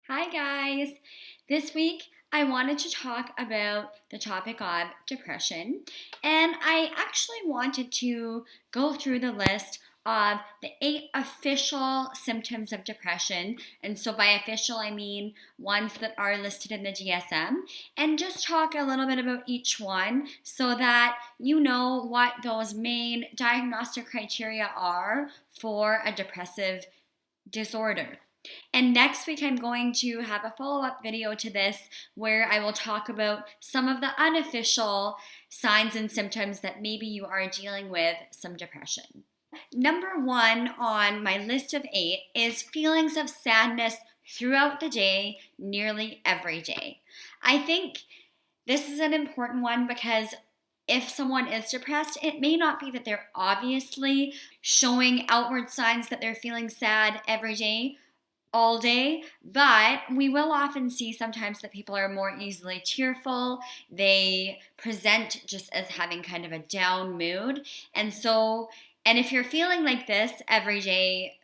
Hi guys! This week I wanted to talk about the topic of depression, and I actually wanted to go through the list of the 8 official symptoms of depression. And so by official I mean ones that are listed in the DSM, and just talk a little bit about each one so that you know what those main diagnostic criteria are for a depressive disorder. And next week, I'm going to have a follow up video to this where I will talk about some of the unofficial signs and symptoms that maybe you are dealing with some depression. Number one on my list of 8 is feelings of sadness throughout the day, nearly every day. I think this is an important one because if someone is depressed, it may not be that they're obviously showing outward signs that they're feeling sad every day, all day, but we will often see sometimes that people are more easily tearful. They present just as having kind of a down mood. And if you're feeling like this every day,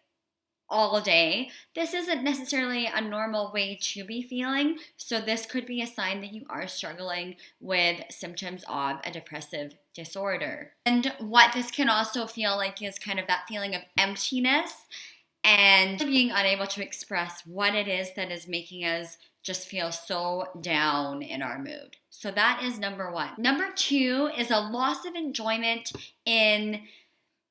all day, this isn't necessarily a normal way to be feeling. So this could be a sign that you are struggling with symptoms of a depressive disorder. And what this can also feel like is kind of that feeling of emptiness and being unable to express what it is that is making us just feel so down in our mood. So that is number one. Number two is a loss of enjoyment in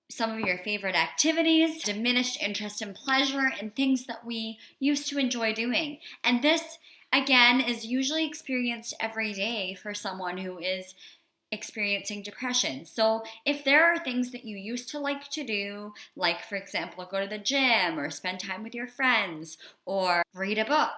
some of your favorite activities, diminished interest and pleasure in things that we used to enjoy doing. And this, again, is usually experienced every day for someone who is experiencing depression. So if there are things that you used to like to do, like for example, go to the gym or spend time with your friends or read a book,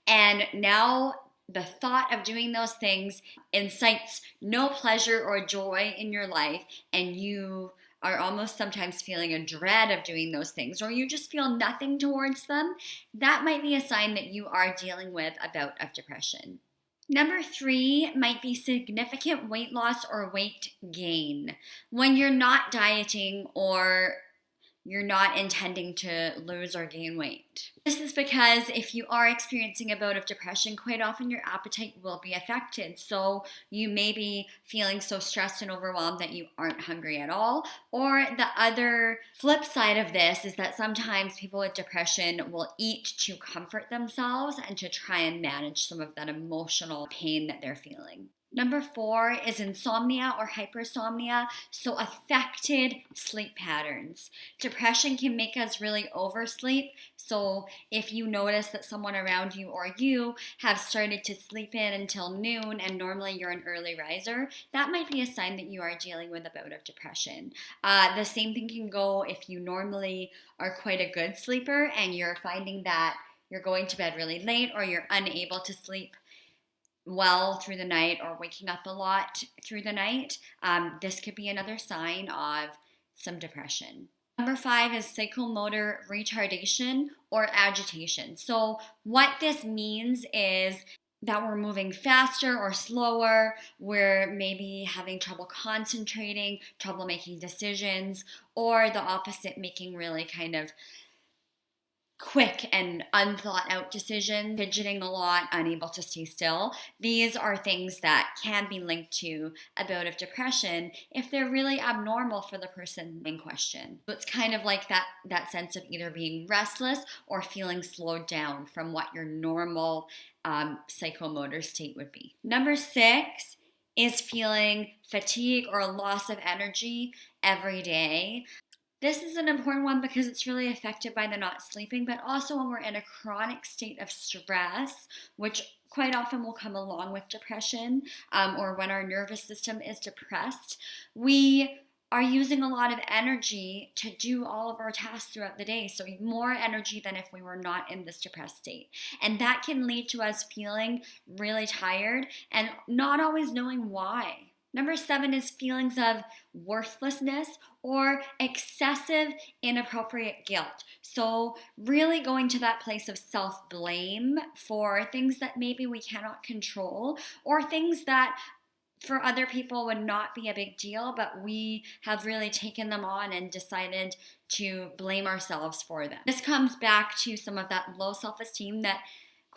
and now the thought of doing those things incites no pleasure or joy in your life, and you are almost sometimes feeling a dread of doing those things, or you just feel nothing towards them, that might be a sign that you are dealing with a bout of depression. Number 3 might be significant weight loss or weight gain. When you're not dieting or you're not intending to lose or gain weight. This is because if you are experiencing a bout of depression, quite often your appetite will be affected. So you may be feeling so stressed and overwhelmed that you aren't hungry at all. Or the other flip side of this is that sometimes people with depression will eat to comfort themselves and to try and manage some of that emotional pain that they're feeling. Number 4 is insomnia or hypersomnia, so affected sleep patterns. Depression can make us really oversleep, so if you notice that someone around you or you have started to sleep in until noon and normally you're an early riser, that might be a sign that you are dealing with a bout of depression. The same thing can go if you normally are quite a good sleeper and you're finding that you're going to bed really late or you're unable to sleep well through the night or waking up a lot through the night. This could be another sign of some depression. Number 5 is psychomotor retardation or agitation. So what this means is that we're moving faster or slower, we're maybe having trouble concentrating, trouble making decisions, or the opposite, making really kind of quick and unthought out decisions, fidgeting a lot, unable to stay still. These are things that can be linked to a bout of depression if they're really abnormal for the person in question. So it's kind of like that sense of either being restless or feeling slowed down from what your normal psychomotor state would be. Number 6 is feeling fatigue or loss of energy every day. This is an important one because it's really affected by the not sleeping, but also when we're in a chronic state of stress, which quite often will come along with depression, or when our nervous system is depressed, we are using a lot of energy to do all of our tasks throughout the day. So more energy than if we were not in this depressed state. And that can lead to us feeling really tired and not always knowing why. Number 7 is feelings of worthlessness or excessive inappropriate guilt. So really going to that place of self-blame for things that maybe we cannot control or things that for other people would not be a big deal, but we have really taken them on and decided to blame ourselves for them. This comes back to some of that low self-esteem that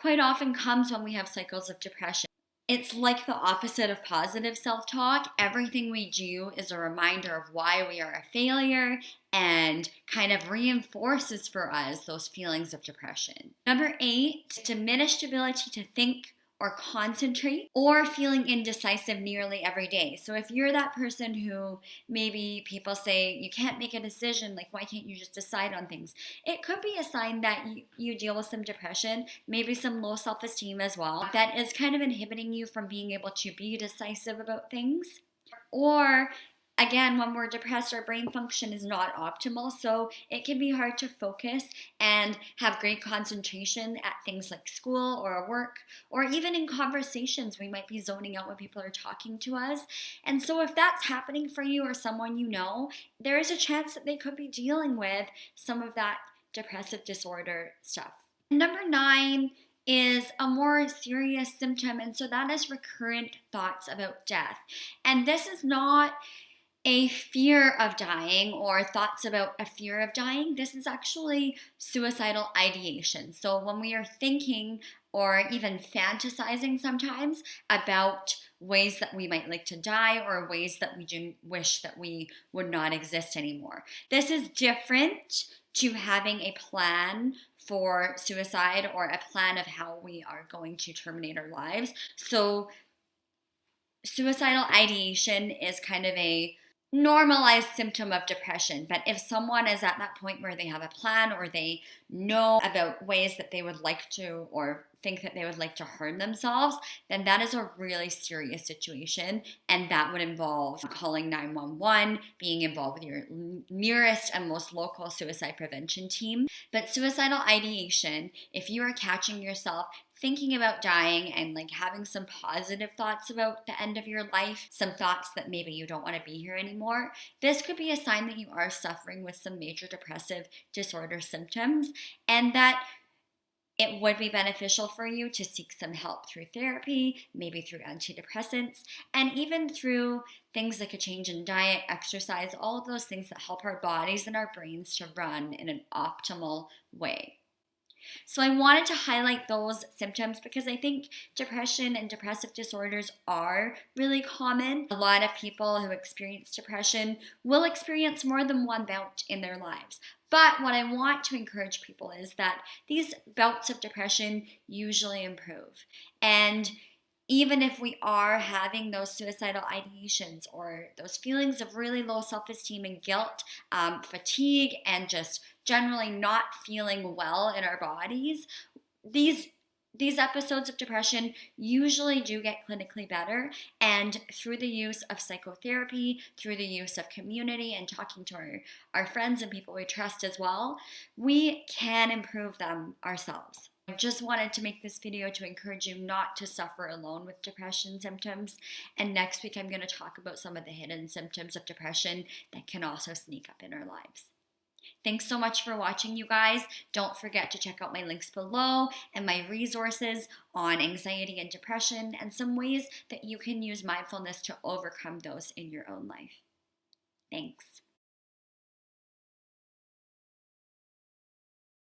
quite often comes when we have cycles of depression. It's like the opposite of positive self-talk. Everything we do is a reminder of why we are a failure and kind of reinforces for us those feelings of depression. Number 8, diminished ability to think or concentrate, or feeling indecisive nearly every day. So if you're that person who maybe people say you can't make a decision, like why can't you just decide on things? It could be a sign that you deal with some depression, maybe some low self-esteem as well, that is kind of inhibiting you from being able to be decisive about things. Or again, when we're depressed, our brain function is not optimal, so it can be hard to focus and have great concentration at things like school or work, or even in conversations. We might be zoning out when people are talking to us. And so if that's happening for you or someone you know, there is a chance that they could be dealing with some of that depressive disorder stuff. Number 9 is a more serious symptom, and so that is recurrent thoughts about death. And this is not a fear of dying or thoughts about a fear of dying. This is actually suicidal ideation. So when we are thinking or even fantasizing sometimes about ways that we might like to die or ways that we do wish that we would not exist anymore. This is different to having a plan for suicide or a plan of how we are going to terminate our lives. So suicidal ideation is kind of a normalized symptom of depression. But if someone is at that point where they have a plan or they know about ways that they would like to or think that they would like to harm themselves, then that is a really serious situation, and that would involve calling 911, being involved with your nearest and most local suicide prevention team. But suicidal ideation, if you are catching yourself thinking about dying and like having some positive thoughts about the end of your life, some thoughts that maybe you don't want to be here anymore, this could be a sign that you are suffering with some major depressive disorder symptoms, and that it would be beneficial for you to seek some help through therapy, maybe through antidepressants, and even through things like a change in diet, exercise, all of those things that help our bodies and our brains to run in an optimal way. So I wanted to highlight those symptoms because I think depression and depressive disorders are really common. A lot of people who experience depression will experience more than one bout in their lives. But what I want to encourage people is that these bouts of depression usually improve. And even if we are having those suicidal ideations or those feelings of really low self-esteem and guilt, fatigue, and just generally not feeling well in our bodies, these episodes of depression usually do get clinically better, and through the use of psychotherapy, through the use of community and talking to our friends and people we trust as well, we can improve them ourselves. I just wanted to make this video to encourage you not to suffer alone with depression symptoms. And next week, I'm going to talk about some of the hidden symptoms of depression that can also sneak up in our lives. Thanks so much for watching, you guys. Don't forget to check out my links below and my resources on anxiety and depression and some ways that you can use mindfulness to overcome those in your own life. Thanks.